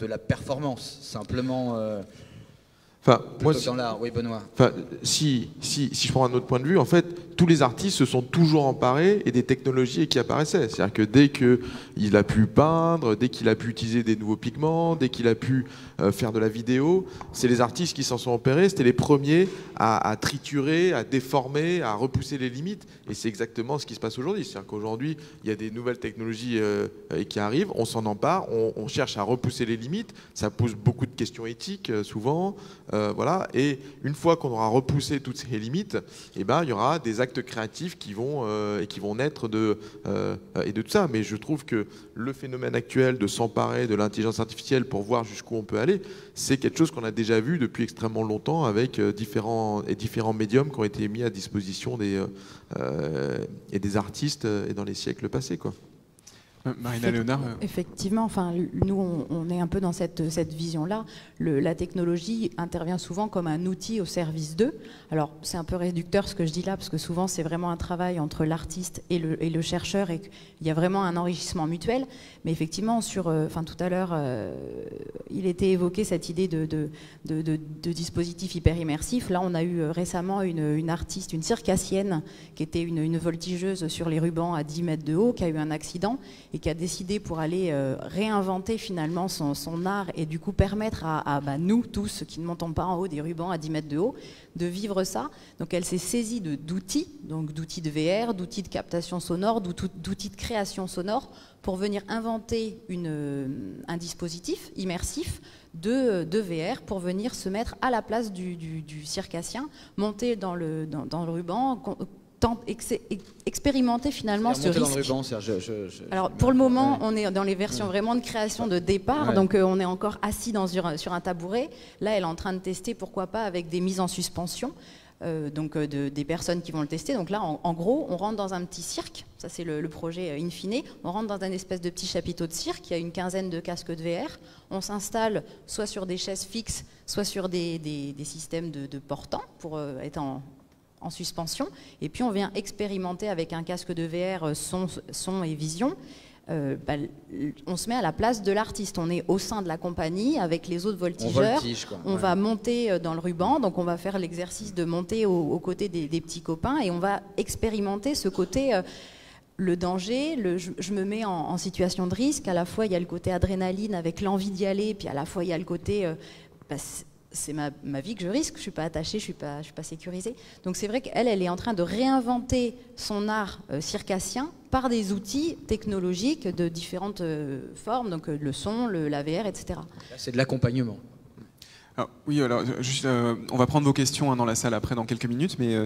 la performance, simplement. Enfin, moi, dans l'art. Oui, Benoît. Enfin, si je prends un autre point de vue, en fait, tous les artistes se sont toujours emparés et des technologies qui apparaissaient. C'est-à-dire que dès qu'il a pu peindre, dès qu'il a pu utiliser des nouveaux pigments, dès qu'il a pu faire de la vidéo, c'est les artistes qui s'en sont emparés. C'était les premiers à triturer, à déformer, à repousser les limites. Et c'est exactement ce qui se passe aujourd'hui. C'est-à-dire qu'aujourd'hui, il y a des nouvelles technologies qui arrivent, on s'en empare, on cherche à repousser les limites. Ça pose beaucoup de questions éthiques souvent. Voilà. Et une fois qu'on aura repoussé toutes ces limites, eh ben, il y aura des actes créatifs qui vont naître de tout ça. Mais je trouve que le phénomène actuel de s'emparer de l'intelligence artificielle pour voir jusqu'où on peut aller, c'est quelque chose qu'on a déjà vu depuis extrêmement longtemps avec différents médiums qui ont été mis à disposition des artistes et dans les siècles passés, quoi. Marina Léonard. Effectivement, enfin, nous, on est un peu dans cette vision-là. La technologie intervient souvent comme un outil au service d'eux. Alors, c'est un peu réducteur ce que je dis là, parce que souvent, c'est vraiment un travail entre l'artiste et le chercheur, et il y a vraiment un enrichissement mutuel. Mais effectivement, tout à l'heure, il était évoqué cette idée de dispositif hyper immersif. Là, on a eu récemment une artiste, une circassienne, qui était une voltigeuse sur les rubans à 10 mètres de haut, qui a eu un accident et qui a décidé, pour aller réinventer finalement son art et du coup permettre à nous tous qui ne montons pas en haut des rubans à 10 mètres de haut de vivre ça. Donc elle s'est saisie d'outils, donc d'outils de VR, d'outils de captation sonore, d'outils de création sonore pour venir inventer un dispositif immersif de VR pour venir se mettre à la place du circassien, monter dans le ruban, expérimenter finalement ce risque. Dans le ruban, alors pour le moment, on est dans les versions vraiment de création de départ, donc on est encore assis sur un tabouret. Là, elle est en train de tester, pourquoi pas, avec des mises en suspension, des personnes qui vont le tester. Donc là, en gros, on rentre dans un petit cirque. Ça, c'est le projet in fine. On rentre dans un espèce de petit chapiteau de cirque. Il y a une quinzaine de casques de VR. On s'installe soit sur des chaises fixes, soit sur des systèmes de portants pour être en suspension, et puis on vient expérimenter avec un casque de VR son et vision. On se met à la place de l'artiste, on est au sein de la compagnie avec les autres voltigeurs, on va monter dans le ruban, donc on va faire l'exercice de monter aux côtés des petits copains, et on va expérimenter ce côté le danger, je me mets en situation de risque. À la fois il y a le côté adrénaline avec l'envie d'y aller, puis à la fois il y a le côté c'est ma vie que je risque, je ne suis pas attachée, je ne suis pas sécurisée. Donc c'est vrai qu'elle est en train de réinventer son art circassien par des outils technologiques de différentes formes, donc le son, la VR, etc. C'est de l'accompagnement. Oui, alors juste, on va prendre vos questions dans la salle après, dans quelques minutes, mais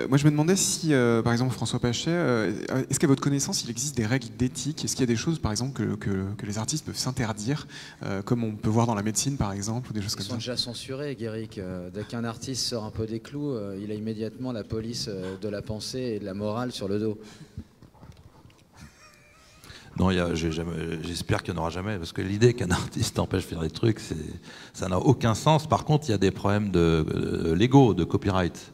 moi je me demandais si, par exemple, François Pachet, est-ce qu'à votre connaissance, il existe des règles d'éthique? Est-ce qu'il y a des choses, par exemple, que les artistes peuvent s'interdire, comme on peut voir dans la médecine, par exemple, ou des choses comme ça? Ils sont déjà censurés, Guéric. Dès qu'un artiste sort un peu des clous, il a immédiatement la police de la pensée et de la morale sur le dos. Non, j'espère qu'il n'y en aura jamais, parce que l'idée qu'un artiste empêche de faire des trucs, ça n'a aucun sens. Par contre, il y a des problèmes légaux, de copyright.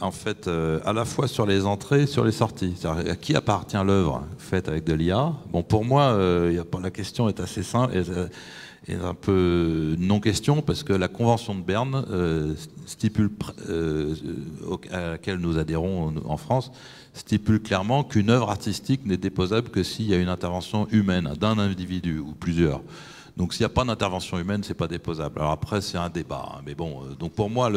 En fait, à la fois sur les entrées, sur les sorties. À qui appartient l'œuvre faite avec de l'IA? Bon, pour moi, la question est assez simple et un peu non-question, parce que la Convention de Berne à laquelle nous adhérons en France, stipule clairement qu'une œuvre artistique n'est déposable que s'il y a une intervention humaine d'un individu ou plusieurs. Donc s'il n'y a pas d'intervention humaine, c'est pas déposable. Alors après, c'est un débat, hein, mais bon. Donc pour moi,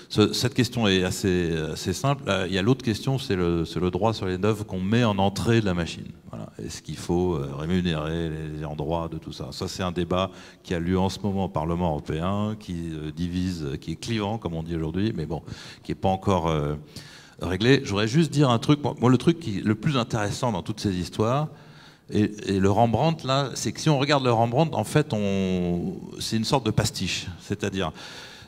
cette question est assez simple. Il y a l'autre question, c'est le droit sur les œuvres qu'on met en entrée de la machine. Voilà. Est-ce qu'il faut rémunérer les endroits de tout ça? Ça, c'est un débat qui a lieu en ce moment au Parlement européen, qui divise, qui est clivant, comme on dit aujourd'hui, mais bon, qui n'est pas encore réglé. Je voudrais juste dire un truc. Moi, le truc le plus intéressant dans toutes ces histoires, et le Rembrandt, là, c'est que si on regarde le Rembrandt, en fait, c'est une sorte de pastiche. C'est-à-dire,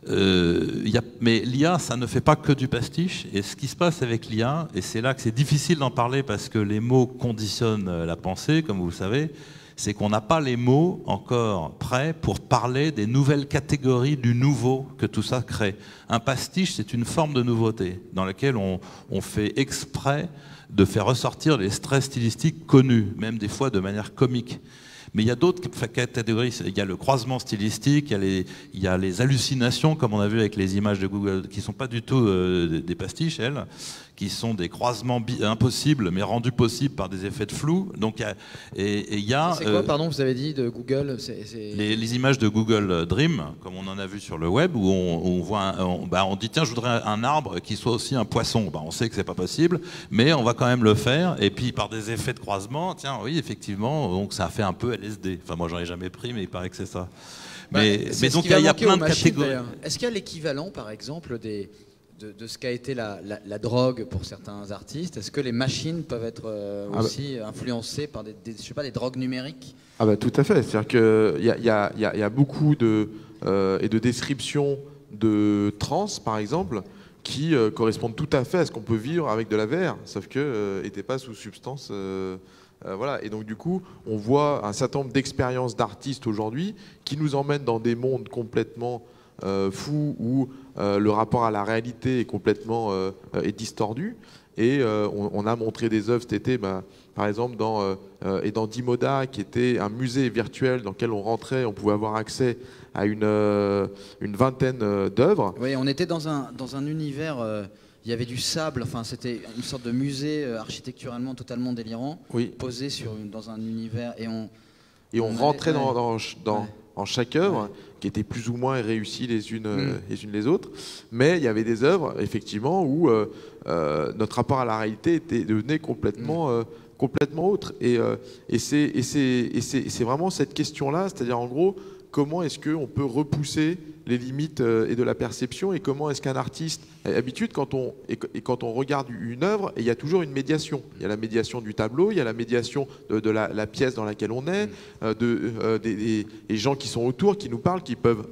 mais l'IA, ça ne fait pas que du pastiche. Et ce qui se passe avec l'IA, et c'est là que c'est difficile d'en parler parce que les mots conditionnent la pensée, comme vous le savez, c'est qu'on n'a pas les mots encore prêts pour parler des nouvelles catégories du nouveau que tout ça crée. Un pastiche, c'est une forme de nouveauté dans laquelle on fait exprès de faire ressortir les traits stylistiques connus, même des fois de manière comique. Mais il y a d'autres catégories. Il y a le croisement stylistique, il y a les hallucinations, comme on a vu avec les images de Google, qui ne sont pas du tout des pastiches, elles, qui sont des croisements impossibles, mais rendus possibles par des effets de flou. Donc, il y a C'est quoi, pardon, vous avez dit de Google les images de Google Dream, comme on en a vu sur le web, où on voit, on dit tiens, je voudrais un arbre qui soit aussi un poisson. On sait que c'est pas possible, mais on va quand même le faire. Et puis par des effets de croisement, tiens, oui, effectivement, donc ça fait un peu LSD. Enfin, moi, j'en ai jamais pris, mais il paraît que c'est ça. Mais donc il y a plein de catégories. Est-ce qu'il y a l'équivalent, par exemple, de ce qu'a été la drogue pour certains artistes? Est-ce que les machines peuvent être aussi influencées par je sais pas, des drogues numériques? Ah bah tout à fait. C'est-à-dire qu'il y a beaucoup de descriptions de trance, par exemple, qui correspondent tout à fait à ce qu'on peut vivre avec de la VR, sauf que n'était pas sous substance. Voilà. Et donc du coup, on voit un certain nombre d'expériences d'artistes aujourd'hui qui nous emmènent dans des mondes complètement fous où le rapport à la réalité est complètement est distordu. Et on a montré des œuvres cet été, par exemple dans Dimoda, qui était un musée virtuel dans lequel on rentrait, on pouvait avoir accès à une vingtaine d'œuvres. Oui, on était dans un univers, il y avait du sable, enfin c'était une sorte de musée architecturalement totalement délirant, posé dans un univers, et on rentrait dans chaque œuvre, qui était plus ou moins réussie les unes les autres, mais il y avait des œuvres effectivement où notre rapport à la réalité devenait complètement autre, et c'est vraiment cette question-là, c'est-à-dire en gros comment est-ce qu'on peut repousser les limites et de la perception, et comment est-ce qu'un artiste, d'habitude quand on regarde une œuvre, il y a toujours une médiation. Il y a la médiation du tableau, il y a la médiation de la pièce dans laquelle on est, des gens qui sont autour, qui nous parlent, qui peuvent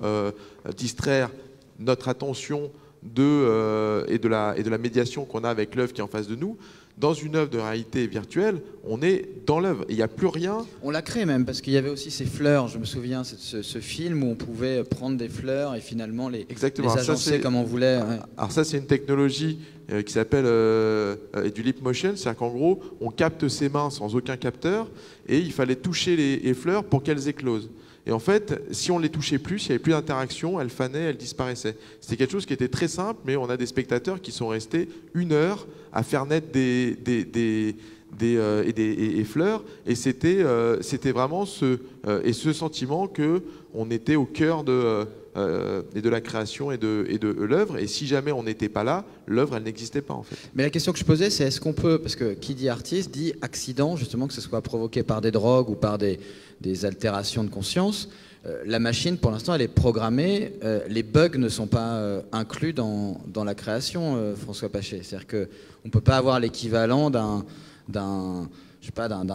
distraire notre attention et de la médiation qu'on a avec l'œuvre qui est en face de nous. Dans une œuvre de réalité virtuelle, on est dans l'œuvre. Il n'y a plus rien. On l'a créé même, parce qu'il y avait aussi ces fleurs. Je me souviens, ce film où on pouvait prendre des fleurs et finalement les agencer comme on voulait. Ouais. Alors ça, c'est une technologie qui s'appelle du lip motion. C'est-à-dire qu'en gros, on capte ses mains sans aucun capteur, et il fallait toucher les fleurs pour qu'elles éclosent. Et en fait, si on ne les touchait plus, s'il n'y avait plus d'interaction, elles fanaient, elles disparaissaient. C'était quelque chose qui était très simple, mais on a des spectateurs qui sont restés 1 heure à faire naître des fleurs. Et c'était vraiment ce sentiment qu'on était au cœur de la création et de l'œuvre. Et si jamais on n'était pas là, l'œuvre, elle n'existait pas en fait. Mais la question que je posais, c'est est-ce qu'on peut, parce que qui dit artiste dit accident, justement, que ce soit provoqué par des drogues ou par des altérations de conscience. La machine, pour l'instant, elle est programmée. Les bugs ne sont pas inclus dans la création, François Pachet. C'est-à-dire qu'on ne peut pas avoir l'équivalent d'un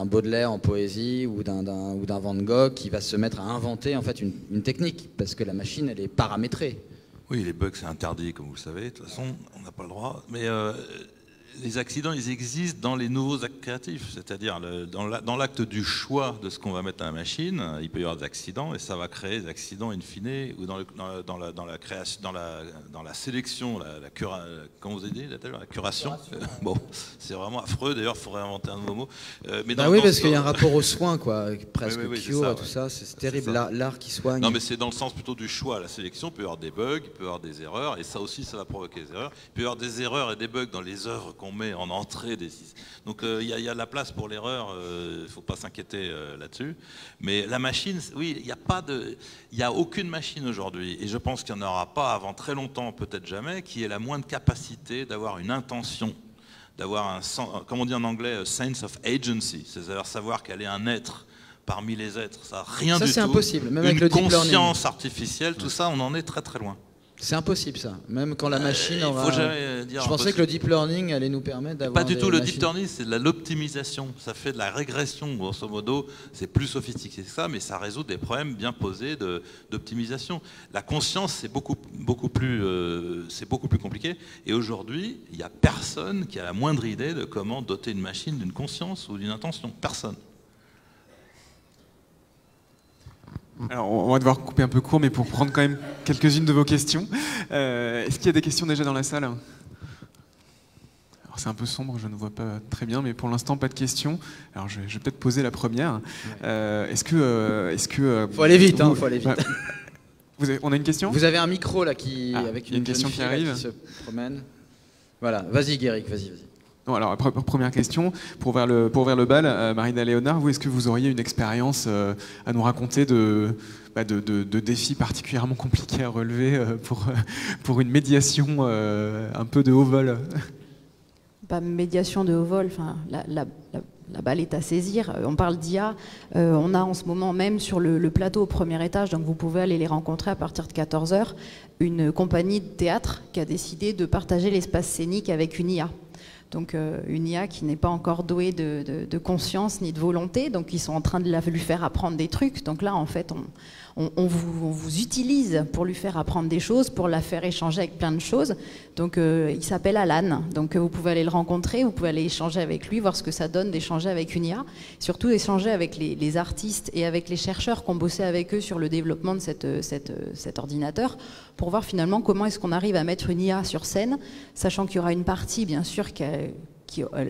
Baudelaire en poésie ou d'un Van Gogh qui va se mettre à inventer en fait une technique, parce que la machine, elle est paramétrée. Oui, les bugs, c'est interdit, comme vous le savez. De toute façon, on n'a pas le droit. Mais les accidents, ils existent dans les nouveaux actes créatifs. C'est-à-dire, dans l'acte du choix de ce qu'on va mettre à la machine, il peut y avoir des accidents, et ça va créer des accidents in fine, ou dans la création, dans la sélection, comment vous avez dit, la curation. Bon, c'est vraiment affreux. D'ailleurs, il faudrait inventer un nouveau mot. Mais oui, parce qu'il y a un rapport au soin, quoi, presque cure, ça, tout ça. C'est terrible, l'art qui soigne. Non, mais c'est dans le sens plutôt du choix. La sélection, il peut y avoir des bugs, il peut y avoir des erreurs, et ça aussi, ça va provoquer des erreurs. Il peut y avoir des erreurs et des bugs dans les œuvres qu'on met en entrée des... Donc il y a de la place pour l'erreur, il ne faut pas s'inquiéter là-dessus. Mais la machine, oui, il n'y a aucune machine aujourd'hui, et je pense qu'il n'y en aura pas avant très longtemps, peut-être jamais, qui ait la moindre capacité d'avoir une intention, d'avoir comme on dit en anglais, sense of agency, c'est-à-dire savoir qu'elle est un être parmi les êtres. Ça n'a rien du tout. Ça, c'est impossible, même une avec le deep learning. Conscience artificielle, tout ça, on en est très très loin. C'est impossible, ça. Même quand la machine aura... faut jamais dire je pensais que le deep learning allait nous permettre d'avoir... Pas du tout. Le deep learning, c'est de l'optimisation. Ça fait de la régression, grosso modo. C'est plus sophistiqué que ça, mais ça résout des problèmes bien posés d'optimisation. La conscience, c'est beaucoup plus compliqué. Et aujourd'hui, il n'y a personne qui a la moindre idée de comment doter une machine d'une conscience ou d'une intention. Personne. Alors, on va devoir couper un peu court, mais pour prendre quand même quelques-unes de vos questions. Est-ce qu'il y a des questions déjà dans la salle ? Alors, c'est un peu sombre, je ne vois pas très bien, mais pour l'instant, pas de questions. Alors, je vais peut-être poser la première. Est-ce que faut aller vite, faut aller vite. On a une question ? Vous avez un micro là avec une question qui arrive. Qui se promène. Voilà, vas-y Guéric, vas-y. Non, alors, première question, pour ouvrir le bal, Marina Léonard, vous, est-ce que vous auriez une expérience à nous raconter de défis particulièrement compliqués à relever pour une médiation un peu de haut vol? Médiation de haut vol, enfin, la balle est à saisir. On parle d'IA, on a en ce moment même sur le plateau au premier étage, donc vous pouvez aller les rencontrer à partir de 14h, une compagnie de théâtre qui a décidé de partager l'espace scénique avec une IA. Donc une IA qui n'est pas encore douée de conscience ni de volonté, donc ils sont en train de lui faire apprendre des trucs. Donc là, en fait, on vous utilise pour lui faire apprendre des choses, pour la faire échanger avec plein de choses. Donc il s'appelle Alan, donc vous pouvez aller le rencontrer, vous pouvez aller échanger avec lui, voir ce que ça donne d'échanger avec une IA, surtout échanger avec les artistes et avec les chercheurs qui ont bossé avec eux sur le développement de cet ordinateur, pour voir finalement comment est-ce qu'on arrive à mettre une IA sur scène, sachant qu'il y aura une partie bien sûr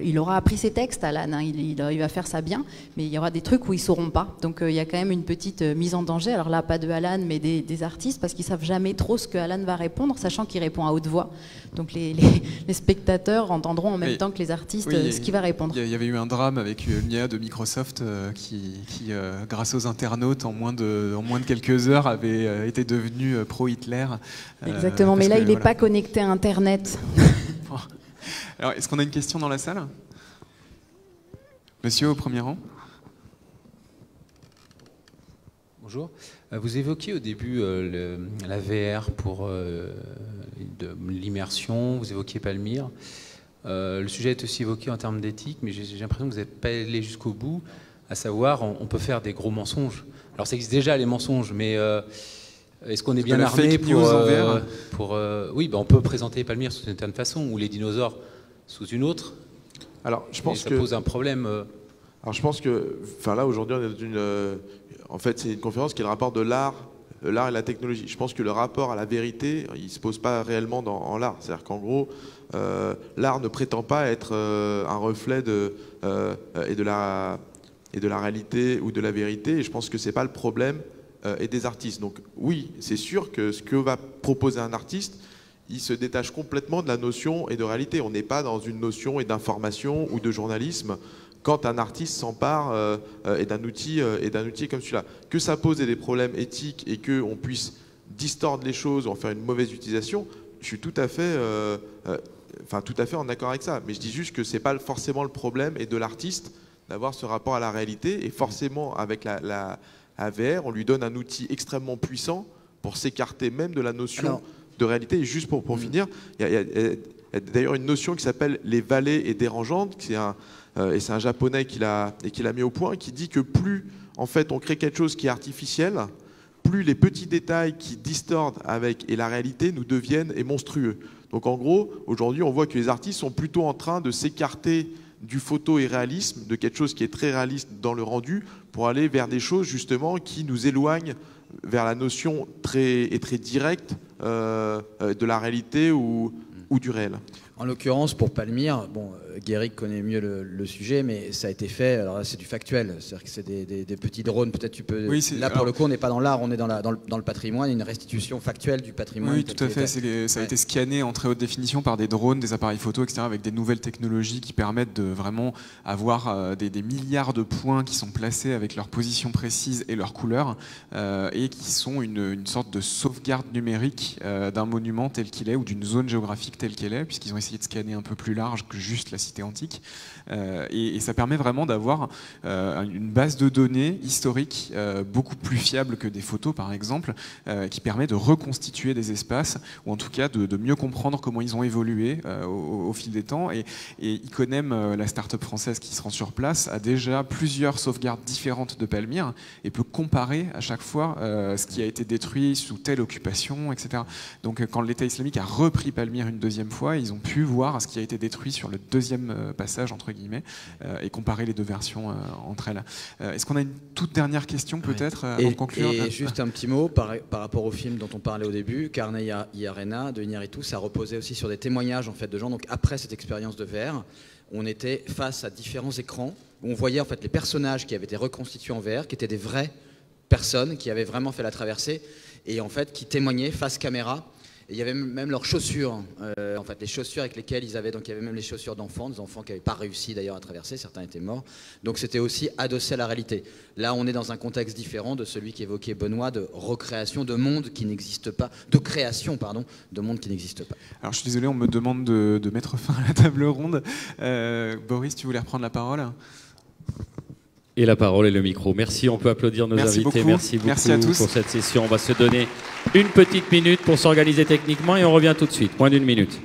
il aura appris ses textes, Alan, hein, il va faire ça bien, mais il y aura des trucs où ils ne sauront pas. Donc il y a quand même une petite mise en danger. Alors là, pas de Alan, mais des artistes, parce qu'ils ne savent jamais trop ce que Alan va répondre, sachant qu'il répond à haute voix. Donc les spectateurs entendront en même temps que les artistes ce qu'il va répondre. Il y avait eu un drame avec une IA de Microsoft qui grâce aux internautes, en moins de quelques heures, avait été devenu pro-Hitler. Exactement, mais là, il n'est pas connecté à Internet. Alors, est-ce qu'on a une question dans la salle? Monsieur, au premier rang. Bonjour. Vous évoquiez au début la VR pour l'immersion, vous évoquiez Palmyre. Le sujet est aussi évoqué en termes d'éthique, mais j'ai l'impression que vous n'êtes pas allé jusqu'au bout, à savoir, on peut faire des gros mensonges. Alors ça existe déjà les mensonges, mais est-ce qu'on est bien armé pour oui, on peut présenter Palmyre sous une certaine façon, ou les dinosaures sous une autre. Alors, je pense ça pose un problème. Alors, je pense que, là, aujourd'hui, on est dans une. En fait, c'est une conférence qui est le rapport de l'art et la technologie. Je pense que le rapport à la vérité, il se pose pas réellement en l'art. C'est-à-dire qu'en gros, l'art ne prétend pas être un reflet de la réalité ou de la vérité. Et je pense que c'est pas le problème et des artistes. Donc oui, c'est sûr que ce que va proposer un artiste, il se détache complètement de la notion et de réalité. On n'est pas dans une notion et d'information ou de journalisme quand un artiste s'empare d'un outil comme celui-là. Que ça pose des problèmes éthiques et qu'on puisse distordre les choses ou en faire une mauvaise utilisation, je suis tout à fait en accord avec ça. Mais je dis juste que c'est pas forcément le problème et de l'artiste d'avoir ce rapport à la réalité. Et forcément, avec la VR, on lui donne un outil extrêmement puissant pour s'écarter même de la notion de réalité. Et juste pour finir, il y a d'ailleurs une notion qui s'appelle les vallées et dérangeantes, c'est un japonais qui l'a mis au point, qui dit que plus en fait on crée quelque chose qui est artificiel, plus les petits détails qui distordent et la réalité nous deviennent monstrueux. Donc en gros, aujourd'hui, on voit que les artistes sont plutôt en train de s'écarter du photo-réalisme, de quelque chose qui est très réaliste dans le rendu, pour aller vers des choses justement qui nous éloignent vers la notion très directe de la réalité ou du réel. En l'occurrence, pour Palmyre, Guéric connaît mieux le sujet, mais ça a été fait, alors là c'est du factuel, c'est-à-dire que c'est des petits drones, peut-être tu peux... Oui, là pour le coup on n'est pas dans l'art, on est dans le patrimoine, une restitution factuelle du patrimoine. Oui, tout à fait, ça a été scanné en très haute définition par des drones, des appareils photo, etc., avec des nouvelles technologies qui permettent de vraiment avoir des milliards de points qui sont placés avec leur position précise et leur couleur, et qui sont une sorte de sauvegarde numérique d'un monument tel qu'il est, ou d'une zone géographique telle qu'elle est, puisqu'ils ont essayé de scanner un peu plus large que juste la cité antique, et ça permet vraiment d'avoir une base de données historique beaucoup plus fiable que des photos par exemple, qui permet de reconstituer des espaces, ou en tout cas de mieux comprendre comment ils ont évolué au fil des temps. Et Iconem, la start-up française qui se rend sur place, a déjà plusieurs sauvegardes différentes de Palmyre et peut comparer à chaque fois ce qui a été détruit sous telle occupation, etc. Donc quand l'État islamique a repris Palmyre une deuxième fois, ils ont pu voir ce qui a été détruit sur le deuxième passage, entre guillemets, et comparer les deux versions entre elles. Est-ce qu'on a une toute dernière question peut-être avant de conclure? Et juste un petit mot par rapport au film dont on parlait au début, Carne y Arena de Iñárritu, ça reposait aussi sur des témoignages en fait, de gens. Donc après cette expérience de VR, on était face à différents écrans où on voyait en fait les personnages qui avaient été reconstitués en VR, qui étaient des vraies personnes qui avaient vraiment fait la traversée et en fait qui témoignaient face caméra. Et il y avait même leurs chaussures, en fait, les chaussures avec lesquelles ils avaient. Donc il y avait même les chaussures d'enfants, des enfants qui n'avaient pas réussi d'ailleurs à traverser, certains étaient morts. Donc c'était aussi adossé à la réalité. Là, on est dans un contexte différent de celui qu'évoquait Benoît, de recréation de monde qui n'existe pas, de création, pardon, de monde qui n'existe pas. Alors je suis désolé, on me demande de mettre fin à la table ronde. Boris, tu voulais reprendre la parole ? Et la parole et le micro. Merci, on peut applaudir nos Merci invités. beaucoup. Merci à tous. Pour cette session. On va se donner une petite minute pour s'organiser techniquement et on revient tout de suite. Moins d'1 minute.